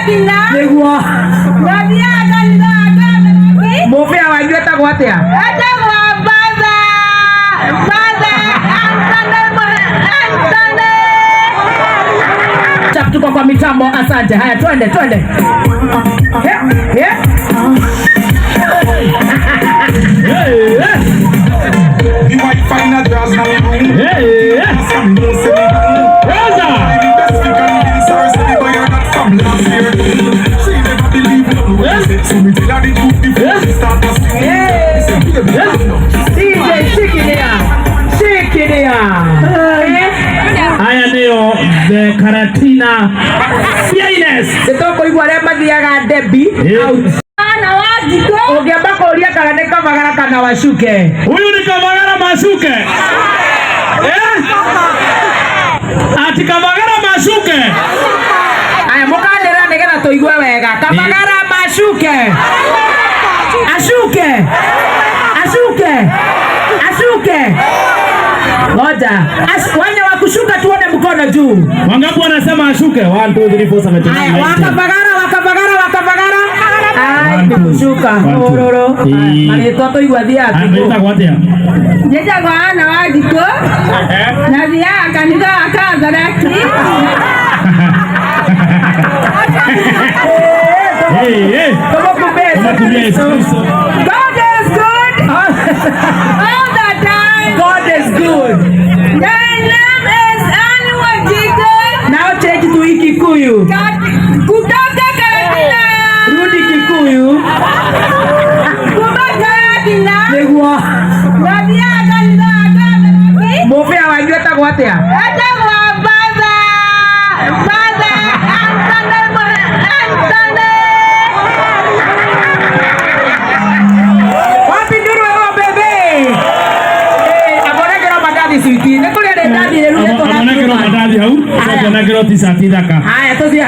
Niguo. Mupia wanyu etagwo atia? Tuko kwa mitambo, asante. Haya, twende. Haya ndio the Karatina Finest. Sitoko igwa rĩa mathiaga Debi out. Na wajiko. Ungeamba kuria kana ni Kamagara kana Wacuke. Huyu ni Kamagara Macuke. Ati Kamagara Macuke. Aya mukandira nigetha tuigue wega. Kamagara Macuke. Acuke. Ngoja. Wanya wa kushuka tuone mkono juu. Wangapi wanasema ashuke? 1 2 3 4 7 8. Haya, wakavagara. Ai, kushuka. Ororo. Mali toto igwathia ati. Anaita kwatia. Jeja bwana wajiko. Na dia kanisa akaza daki. Hey. God is good. All the time. God is good. My name is Anne Wajiko. Now change to Kikuyu. Kutoka Karatina. Rudi Kikuyu. Kutoka Karatina. Niguo. Nadia kanisa akaza daki. Mupia wanyu etagwo atia? Haya, tuzi